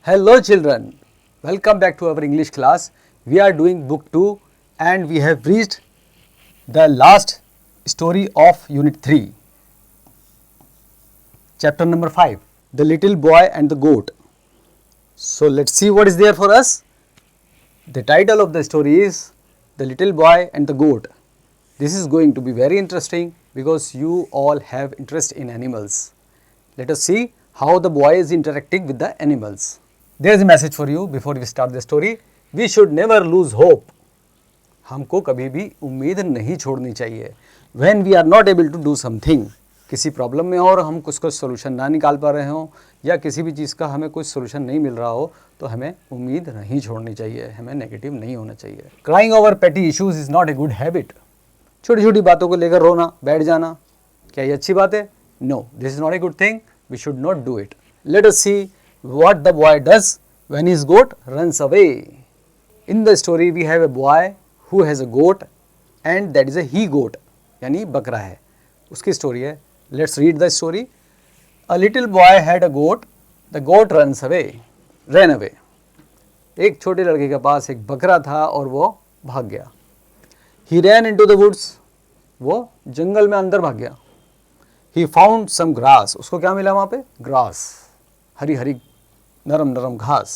Hello children, welcome back to our English class. We are doing book 2 and we have reached the last story of unit 3. Chapter number 5, The Little Boy and the Goat. So let's see what is there for us. The title of the story is The Little Boy and the Goat. This is going to be very interesting because you all have interest in animals. Let us see how the boy is interacting with the animals. There is a message for you before we start the story. We should never lose hope. हमको कभी भी उम्मीद नहीं छोड़नी चाहिए. When we are not able to do something, किसी problem में हो और हम उसका सोल्यूशन ना निकाल पा रहे हो या किसी भी चीज़ का हमें कोई सोल्यूशन नहीं मिल रहा हो तो हमें उम्मीद नहीं छोड़नी चाहिए, हमें नेगेटिव नहीं होना चाहिए. Crying over petty issues is not a good habit. छोटी छोटी बातों को लेकर रोना, बैठ जाना, क्या ये अच्छी बात है? No, this is not a good thing. We should not do it. Let us see what the boy does when his goat runs away. In the story we have a boy who has a goat and that is a he goat, यानी बकरा है, उसकी story है. Let's read the story. A little boy had a goat. The goat ran away. एक छोटे लड़के के पास एक बकरा था और वो भाग गया. He ran into the woods. वो जंगल में अंदर भाग गया. He found some grass. उसको क्या मिला वहाँ पे? Grass. हरी हरी नरम नरम घास.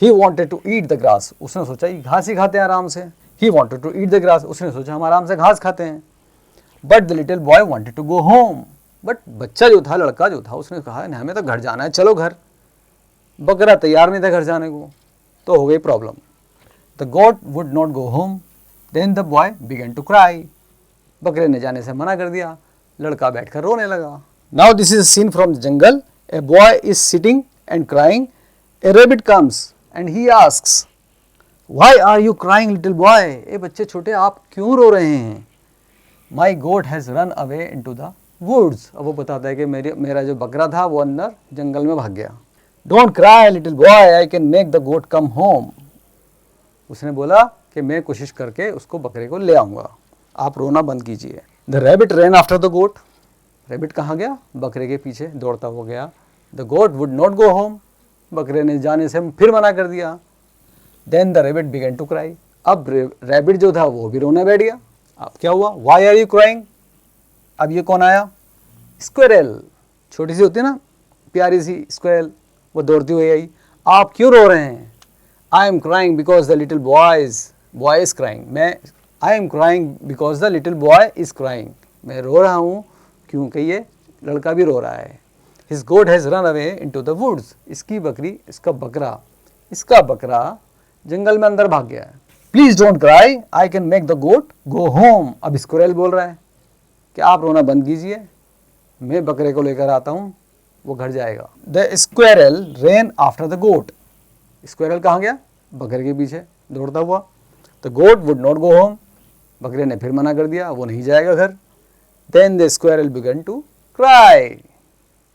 He wanted to eat the grass. उसने सोचा ये घास ही खाते हैं आराम से. He wanted to eat the grass. उसने सोचा हम आराम से घास खाते हैं. But the little boy wanted to go home. But बच्चा जो था, लड़का जो था, उसने कहा नहीं हमें तो घर जाना है, चलो घर. बकरा तैयार नहीं था घर जाने को, तो हो गई problem. The goat would not go home. Then the boy began to cry. बकरे ने जाने से मना कर दिया. लड़का बैठकर रोने लगा. Now this is a scene from the jungle. A boy is sitting and crying. A rabbit comes and he asks, "Why are you crying, little boy?" ए बच्चे छोटे आप क्यों रो रहे हैं? My goat has run away into the woods. अब वो बताता है कि मेरा जो बकरा था वो अंदर जंगल में भाग गया. Don't cry, little boy. I can make the goat come home. उसने बोला कि मैं कोशिश करके उसको बकरे को ले आऊँगा, आप रोना बंद कीजिए. The rabbit ran after the goat. Rabbit कहाँ गया? बकरे के पीछे दौड़ता हुआ गया. The goat would not go home. बकरे ने जाने से फिर मना कर दिया. Then the rabbit began to cry. अब रैबिट जो था वो भी रोने बैठ गया. अब क्या हुआ? Why are you crying? अब ये कौन आया? Squirrel. छोटी सी होती है ना प्यारी सी squirrel, वो दौड़ती हुई आई. आप क्यों रो रहे हैं? I am crying because the little boy is crying. I am crying because the little boy is crying. मैं रो रहा हूँ क्योंकि ये लड़का भी रो रहा है. His goat has run away into the woods. इसका बकरा जंगल में अंदर भाग गया है. Please don't cry. I can make the goat go home. अब स्क्वेरल बोल रहा है कि आप रोना बंद कीजिए, मैं बकरे को लेकर आता हूँ, वो घर जाएगा. The squirrel ran after the goat. Squirrel कहाँ गया? बकरे के पीछे दौड़ता हुआ. The goat would not go home. बकरे ने फिर मना कर दिया, वो नहीं जाएगा घर. Then the squirrel began to cry.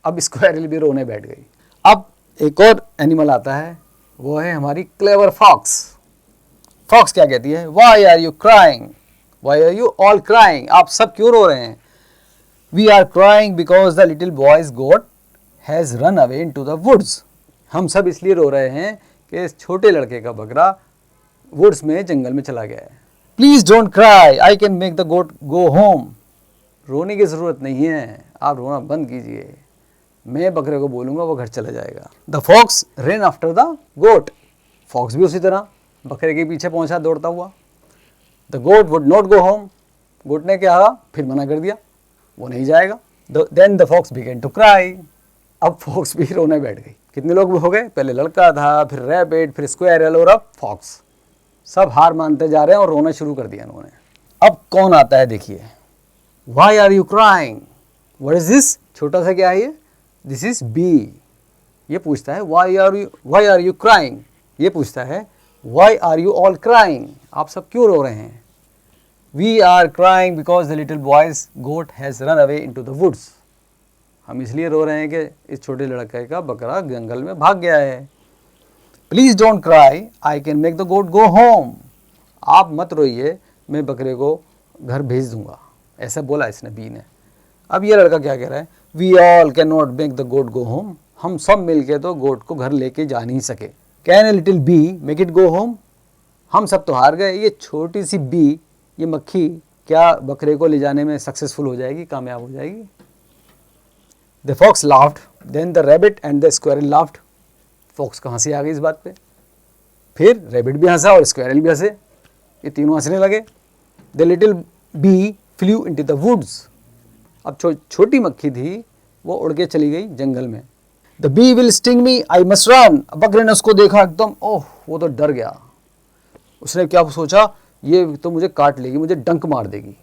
अब स्क्वेरल भी रोने बैठ गई. अब एक और एनिमल आता है, वो है हमारी क्लेवर फॉक्स. फॉक्स क्या कहती है? Why are you crying? Why are you all crying? आप सब क्यों रो रहे हैं? We are crying because the little boy's goat has run away into the woods. हम सब इसलिए रो रहे हैं कि इस छोटे लड़के का बकरा वुड्स में जंगल में चला गया है. Please don't cry. I can make the goat go home. रोने की ज़रूरत नहीं है, आप रोना बंद कीजिए, मैं बकरे को बोलूँगा वो घर चला जाएगा. The fox ran after the goat. Fox भी उसी तरह बकरे के पीछे पहुँचा दौड़ता हुआ. The goat would not go home. गोट ने क्या कहा? फिर मना कर दिया, वो नहीं जाएगा. Then the fox began to cry. अब फॉक्स भी रोने बैठ गई. कितने लोग हो गए? पहले लड़का था, फिर रैबिट, फिर स्क्वेरल और अब फॉक्स. सब हार मानते जा रहे हैं और रोना शुरू कर दिया इन्होंने. अब कौन आता है देखिए. Why are you crying? What is this? छोटा सा क्या है ये? This is bee. ये पूछता है why are you crying? ये पूछता है why are you all crying? आप सब क्यों रो रहे हैं? We are crying because the little boy's goat has run away into the woods. हम इसलिए रो रहे हैं कि इस छोटे लड़के का बकरा जंगल में भाग गया है. Please don't cry. I can make the goat go home. आप मत रोइए, मैं बकरे को घर भेज दूंगा, ऐसा बोला इसने बी ने. अब ये लड़का क्या कह रहा है? We all cannot make the goat go home. हम सब मिलके तो गोट को घर लेके जा नहीं सके। Can a little bee make it go home, हम सब तो हार गए, ये छोटी सी बी, ये मक्खी क्या बकरे को ले जाने में सक्सेसफुल हो जाएगी, कामयाब हो जाएगी। The fox laughed, then the rabbit and the squirrel laughed. Fox कहाँ से आ गई इस बात पे, फिर रैबिट भी हंसा और स्क्वायरल भी हंसे, ये तीनों हंसने लगे। The little bee flew into the woods, अब छोटी मक्खी थी वो उड़ के चली गई जंगल में। The bee will sting me I must run, बकरे ने उसको देखा एकदम, ओह वो तो डर गया, उसने क्या सोचा, ये तो मुझे काट लेगी, मुझे डंक मार देगी,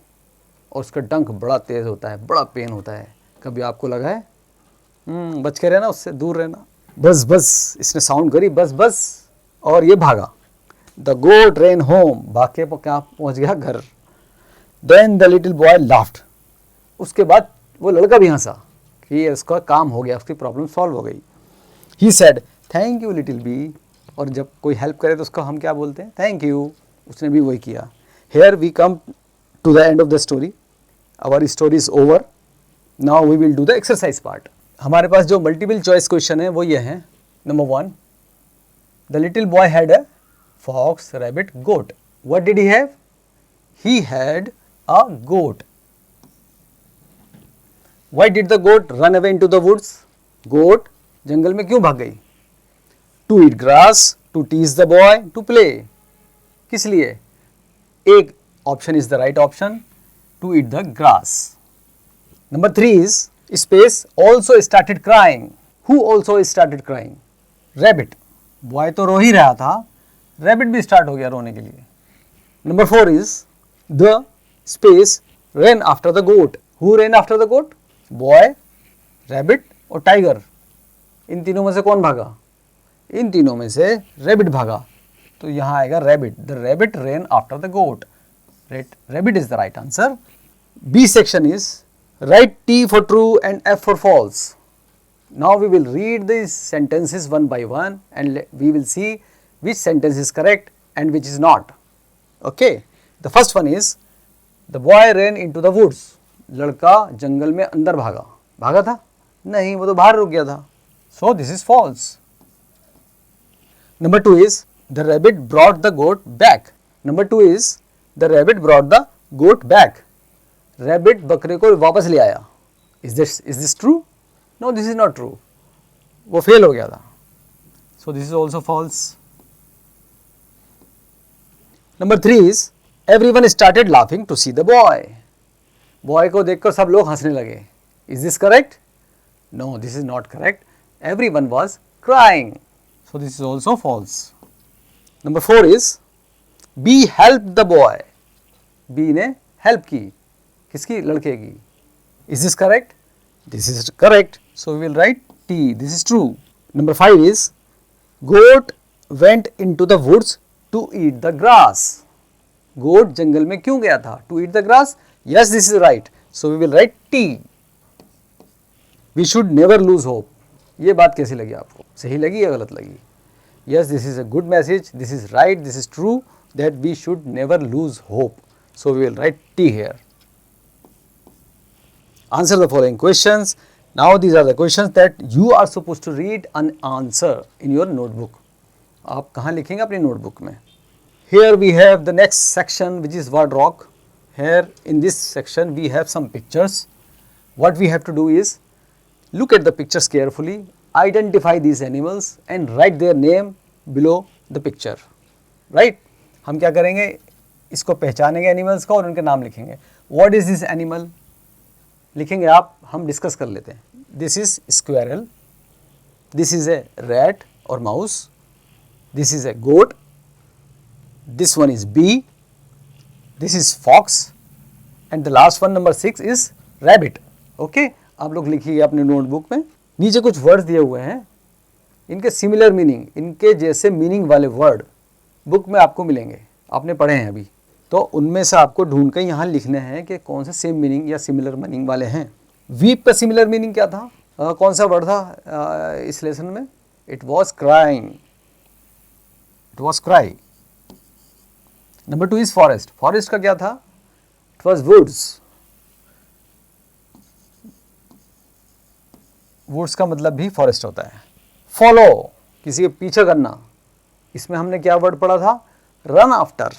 और उसका डंक बड़ा तेज होता है, बड़ा पेन होता है। कभी आपको लगा है? बच के रहना, उससे दूर रहना। बस बस इसने साउंड करी, बस बस, और ये भागा। द गोट रेन होम, भाग के क्या पहुंच गया घर। Then the little boy laughed, उसके बाद वो लड़का भी हंसा कि उसका काम हो गया, उसकी प्रॉब्लम सॉल्व हो गई। He said thank you little bee, और जब कोई हेल्प करे तो उसको हम क्या बोलते हैं? Thank you. उसने भी वही किया। Here we come to the end of the story, our story is over, now we will do the exercise part. हमारे पास जो मल्टीपल चॉइस क्वेश्चन है वो ये है। Number 1, the little boy had a fox, rabbit, goat. What did he have? He had a goat. Why did the goat run away into the woods? Goat जंगल में क्यों भाग गई? To eat grass, to tease the boy, to play. किस लिए? एक option is the right option, to eat the grass. Number 3 is space also started crying. Who also started crying? Rabbit. Boy तो रो ही रहा था, rabbit भी start हो गया रोने के लिए. Number 4 is the space ran after the goat. Who ran after the goat? Boy, rabbit और टाइगर, इन तीनों में से कौन भागा? इन तीनों में से रैबिट भागा, तो यहाँ आएगा rabbit. The rabbit ran after the goat, rabbit is the right answer. B section is right T for true and F for false. Now we will read this sentences one by one and we will see which sentence is correct and which is not. Okay, the first one is the boy ran into the woods. लड़का जंगल में अंदर भागा, भागा था? नहीं, वो तो बाहर रुक गया था, so this is false. Number 2 is the rabbit brought the goat back. Number 2 is the rabbit brought the goat back. Rabbit बकरे को वापस ले आया. Is this true? No, this is not true. वो फेल हो गया था, so this is also false. Number 3 is everyone started laughing to see the boy. Boy को देखकर सब लोग हंसने लगे. Is this correct? No, this is not correct. Everyone was crying, so this is also false. Number 4 is B help the boy. B ने help की, किसकी? लड़के की. Is this correct? This is correct, so we will write T, this is true. Number 5 is goat went into the woods to eat the grass. Goat जंगल में क्यों गया था? To eat the grass. Yes, this is right. So we will write T. We should never lose hope. ये बात कैसी लगी आपको? सही लगी या गलत लगी? Yes, this is a good message. This is right. This is true that we should never lose hope. So we will write T here. Answer the following questions. Now these are the questions that you are supposed to read and answer in your notebook. आप कहाँ लिखेंगे? अपनी notebook में. Here we have the next section which is word rock. Here in this section we have some pictures. What we have to do is look at the pictures carefully, identify these animals and write their name below the picture. Right? हम क्या करेंगे? इसको पहचानेंगे animals का और उनके नाम लिखेंगे. What is this animal? लिखेंगे आप, हम डिस्कस कर लेते हैं. This is squirrel. This is a rat or mouse. This is a goat. This one is bee. This is fox and the last one number 6 is rabbit. Okay, आप लोग लिखिए अपने नोटबुक में. नीचे कुछ वर्ड्स दिए हुए हैं, इनके सिमिलर मीनिंग, इनके जैसे मीनिंग वाले वर्ड बुक में आपको मिलेंगे, आपने पढ़े हैं अभी, तो उनमें से आपको ढूंढ कर यहाँ लिखने हैं कि कौन से सेम मीनिंग या सिमिलर मीनिंग वाले हैं. वीप का सिमिलर मीनिंग क्या था? कौन सा वर्ड था इस लेसन में? It was crying. It was cry. Number 2 is forest. Forest का क्या था? It was woods. वुड्स का मतलब भी फॉरेस्ट होता है। फॉलो, किसी के पीछे करना, इसमें हमने क्या वर्ड पढ़ा था, रन आफ्टर।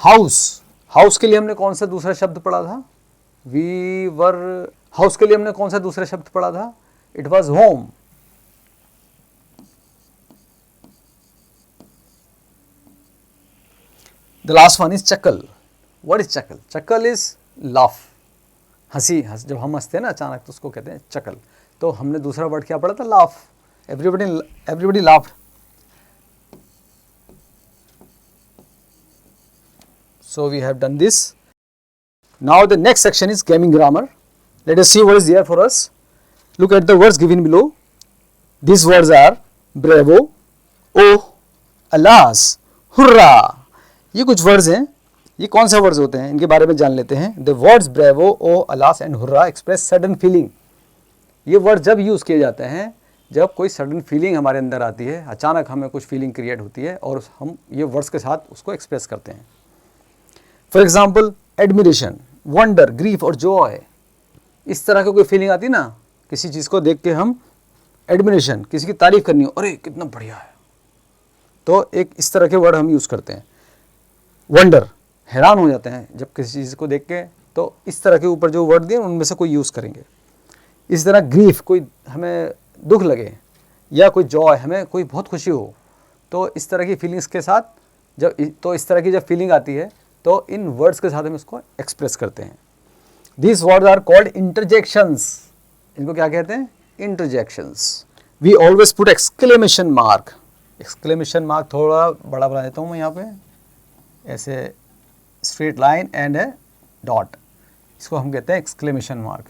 हाउस, हाउस के लिए हमने कौन सा दूसरा शब्द पढ़ा था, वी वर, हाउस के लिए हमने कौन सा दूसरा शब्द पढ़ा था, it was home. The last one is chuckle. What is chuckle? Chuckle is laugh. हंसी, जब हम हंसते हैं ना अचानक तो उसको कहते हैं chuckle. तो हमने दूसरा वर्ड क्या पढ़ा था, laugh. Everybody laughed. So we have done this. Now the next section is gaming grammar. Let us see what is there for us. Look at the words given below. These words are bravo, oh, alas, hurrah. ये कुछ words हैं, ये कौन से words होते हैं इनके बारे में जान लेते हैं। The words bravo, oh, alas and hurrah express sudden feeling. ये वर्ड जब यूज़ किए जाते हैं जब कोई सडन फीलिंग हमारे अंदर आती है, अचानक हमें कुछ फीलिंग क्रिएट होती है और हम ये वर्ड्स के साथ उसको एक्सप्रेस करते हैं। For example admiration, wonder, grief और जॉय, इस तरह की कोई फीलिंग आती है ना, किसी चीज़ को देख के हम एडमिरेशन, किसी की तारीफ करनी हो, अरे कितना बढ़िया है, तो एक इस तरह के वर्ड हम यूज़ करते हैं। वंडर, हैरान हो जाते हैं जब किसी चीज़ को देख के, तो इस तरह के ऊपर जो वर्ड दिए उनमें से कोई यूज़ करेंगे। इस तरह ग्रीफ, कोई हमें दुख लगे, या कोई जॉय, हमें कोई बहुत खुशी हो, तो इस तरह की फीलिंग्स के साथ इस तरह की जब फीलिंग आती है तो इन वर्ड्स के साथ हम इसको एक्सप्रेस करते हैं। This words are called interjections. इनको क्या कहते हैं, interjections. We always put exclamation mark. Exclamation mark थोड़ा बड़ा बना देता हूँ मैं यहाँ पे, ऐसे straight line and a dot, इसको हम कहते हैं एक्सक्लेमेशन मार्क।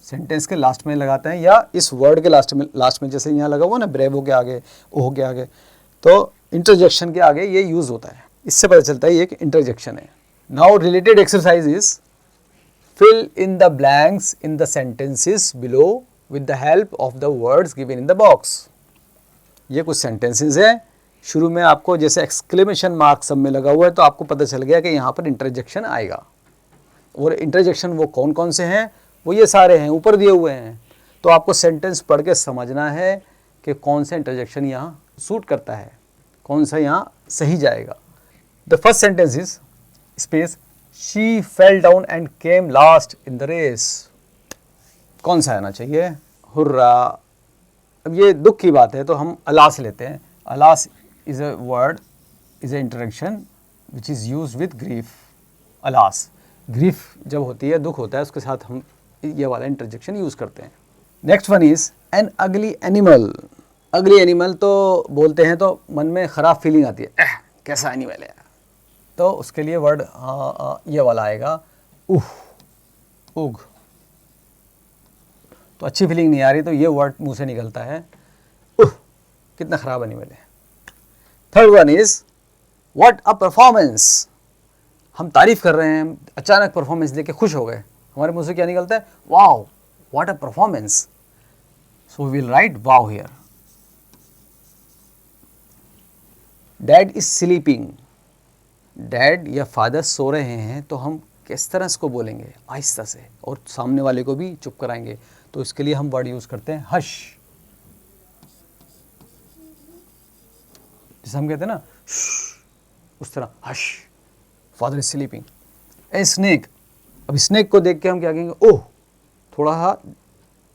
सेंटेंस के लास्ट में लगाते हैं या इस वर्ड के लास्ट में जैसे यहाँ लगा हुआ ना, ब्रेवो के आगे, ओह के आगे, तो इंटरजेक्शन के आगे ये यूज़ होता है। इससे पता चलता है ये एक इंटरजेक्शन है। Now related exercise is fill in the blanks in the sentences below with the help of the words given in the box. ये कुछ सेंटेंसेस है, शुरू में आपको जैसे एक्सक्लेमेशन मार्क सब में लगा हुआ है तो आपको पता चल गया कि यहाँ पर इंटरजेक्शन आएगा। और इंटरजेक्शन वो कौन कौन से हैं, वो ये सारे हैं, ऊपर दिए हुए हैं। तो आपको सेंटेंस पढ़ के समझना है कि कौन सा इंटरजेक्शन यहाँ सूट करता है, कौन सा यहाँ सही जाएगा। The first sentence is space, she fell down and came last in the race. कौन सा आना चाहिए, हुर्रा। अब ये दुख की बात है तो हम अलास लेते हैं। Alas is a word, is a interaction which is used with grief. alas, grief जब होती है, दुख होता है, उसके साथ हम ये वाला इंटरजेक्शन यूज़ करते हैं। नेक्स्ट वन इज़ एन अगली एनिमल। अगली एनिमल तो बोलते हैं तो मन में ख़राब फीलिंग आती है, कैसा एनिमल है, तो उसके लिए वर्ड ये वाला आएगा, उह, उग। तो अच्छी फीलिंग नहीं आ रही तो ये वर्ड मुंह से निकलता है, उह, कितना ख़राब एनिमल है। Third one is what a performance. हम तारीफ कर रहे हैं, अचानक परफॉर्मेंस देख के खुश हो गए, हमारे मुंह से क्या निकलता है, wow, what a performance. So we will write wow here. Dad is sleeping. Dad या फादर सो रहे हैं तो हम किस तरह इसको बोलेंगे, आहिस्ता से, और सामने वाले को भी चुप कराएंगे। तो इसके लिए हम वर्ड यूज करते हैं हश। जैसे हम कहते हैं ना उस तरह, hush, father is sleeping. A snake. अब स्नेक को देख के हम क्या कहेंगे, ओह, थोड़ा सा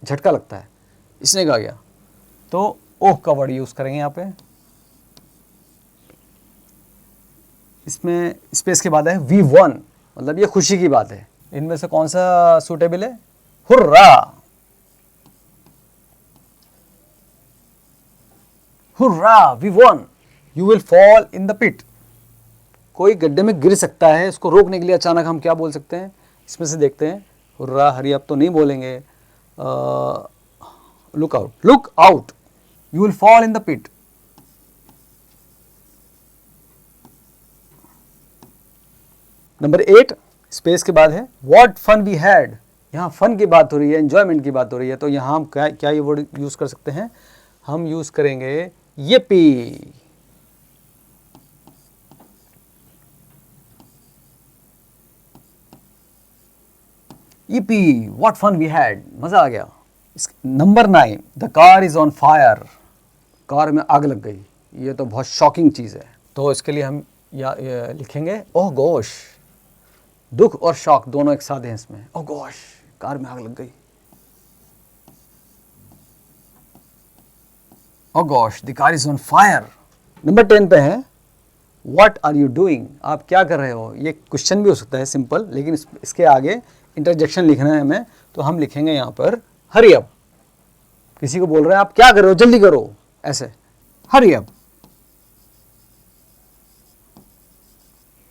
झटका लगता है, स्नेक आ गया, तो ओह का वर्ड यूज करेंगे यहाँ पे। इसमें स्पेस के बाद है वी वन, मतलब ये खुशी की बात है। इनमें से कौन सा सूटेबल है, hurrah. Hurrah, we won. You will fall in the pit. कोई गड्ढे में गिर सकता है, उसको रोकने के लिए अचानक हम क्या बोल सकते हैं, इसमें से देखते हैं। हुर्रा, हरी अप तो नहीं बोलेंगे, look out, look out, you will fall in the pit. Number 8 space के बाद है व्हाट फन वी हैड। यहाँ फन की बात हो रही है, एंजॉयमेंट की बात हो रही है, तो यहाँ हम क्या ये वर्ड यूज कर सकते हैं, हम यूज करेंगे yippee। Yippee, what fun we had, मज़ा आ गया। Number 9, the car is on fire, car में आग लग गई। ये तो बहुत शॉकिंग चीज़ है। तो इसके लिए हम या लिखेंगे ओह गोश, दुख और शॉक दोनों एक साथ हैं इसमें। ओह गोश, कार में आग लग गई। Oh gosh, the car is on fire. Number 10 पे है व्हाट आर यू डूइंग, आप क्या कर रहे हो। ये क्वेश्चन भी हो सकता है सिंपल, लेकिन इसके आगे इंटरजेक्शन लिखना है हमें, तो हम लिखेंगे यहाँ पर हरी अप। किसी को बोल रहे हैं आप क्या कर रहे हो, जल्दी करो, ऐसे hurry up.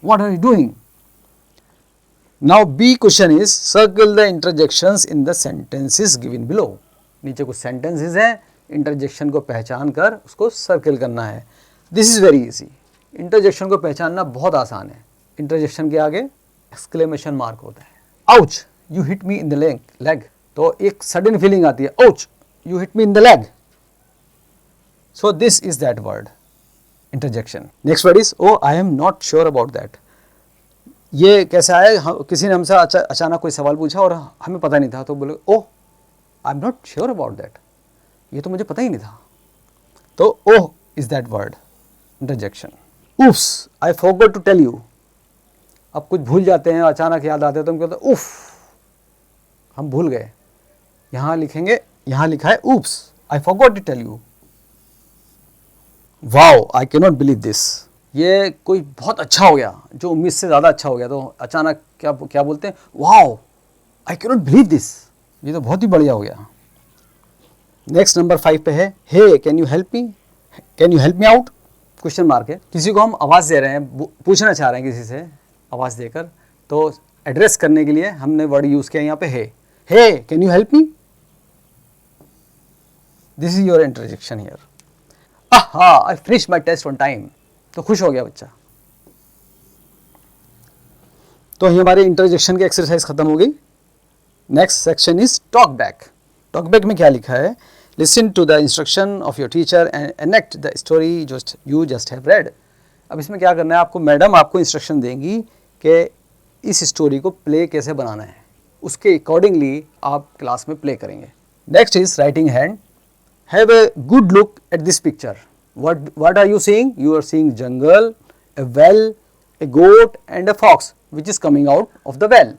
What are you doing. Now B question is circle the interjections in the sentences given below. नीचे कुछ सेंटेंसेस हैं, इंटरजेक्शन को पहचान कर उसको सर्कल करना है। This is very easy. Interjection को पहचानना बहुत आसान है। इंटरजेक्शन के आगे एक्सक्लेमेशन मार्क होता है। Ouch, you hit me in the leg, तो एक सडन फीलिंग आती है, ouch, you hit me in the leg. So this is that word, interjection. Next word is oh I am not sure about that. ये कैसा है, किसी ने हमसे अचानक कोई सवाल पूछा और हमें पता नहीं था, तो बोले oh I am not sure about that, ये तो मुझे पता ही नहीं था। तो oh is that word, interjection. Oops, I forgot to tell you. अब कुछ भूल जाते हैं, अचानक याद आते हैं तो हम कहते हैं उफ, हम भूल गए। यहाँ लिखेंगे, यहाँ लिखा है oops, I forgot to tell you. Wow, I can not believe this, ये कोई बहुत अच्छा हो गया, जो उम्मीद से ज़्यादा अच्छा हो गया। तो अचानक क्या क्या बोलते हैं, wow I can not believe this, ये तो बहुत ही बढ़िया हो गया। नेक्स्ट नंबर 5 पे है hey can you help me, can you help me out, question mark है। किसी को हम आवाज़ दे रहे हैं, पूछना चाह रहे हैं किसी से आवाज़ देकर, तो एड्रेस करने के लिए हमने वर्ड यूज़ किया यहाँ पे hey can you help me, this is your interjection here. I finish my test on time, तो खुश हो गया बच्चा। तो ये हमारे इंटरजेक्शन की एक्सरसाइज खत्म हो गई। Next section is talk back. Talk back में क्या लिखा है, listen to the instruction of your teacher and enact the story you just have read. अब इसमें क्या करना है, आपको मैडम आपको इंस्ट्रक्शन देंगी कि इस स्टोरी को प्ले कैसे बनाना है, उसके अकॉर्डिंगली आप क्लास में प्ले करेंगे। Next is writing hand. Have a good look at this picture. What are you seeing? You are seeing jungle, a well, a goat and a fox which is coming out of the well.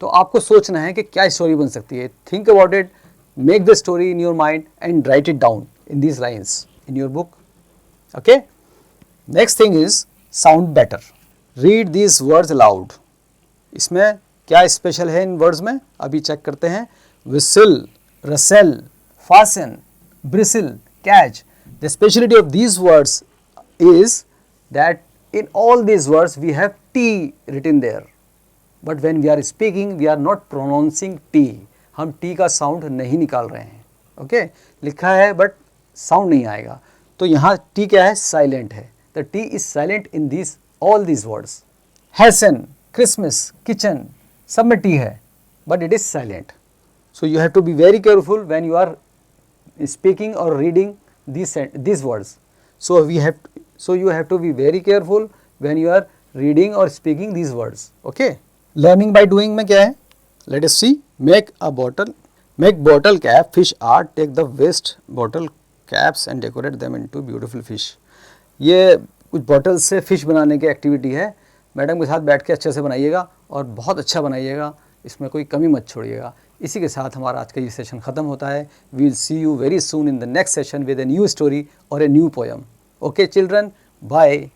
तो आपको सोचना है कि क्या story बन सकती है। Think about it, make the story in your mind and write it down in these lines in your book. Okay? Next thing is sound better. Read these words aloud. इसमें क्या स्पेशल है इन words में, अभी check करते हैं। Whistle, rustle, fasten, bristle, catch. The speciality of these words is that in all these words we have T written there. But when we are speaking, we are not pronouncing T. हम T का sound नहीं निकाल रहे हैं। Okay, लिखा है but sound नहीं आएगा। तो यहाँ T क्या है, साइलेंट है। The T is silent in these all these words. Hasten, Christmas, kitchen, सब में T है, but it is silent. So you have to be very careful when you are speaking or reading these words. So you have to be very careful when you are reading or speaking these words. Okay. Learning by doing में क्या है? Let us see. Make bottle cap, fish art. Take the waste bottle caps and decorate them into beautiful fish. ये कुछ bottle से fish बनाने की activity है। Madam के साथ बैठ के अच्छे से बनाइएगा और बहुत अच्छा बनाइएगा, इसमें कोई कमी मत छोड़िएगा। इसी के साथ हमारा आज का ये सेशन ख़त्म होता है। We will see you very soon in the next session with a new story और a new poem. Okay children, bye.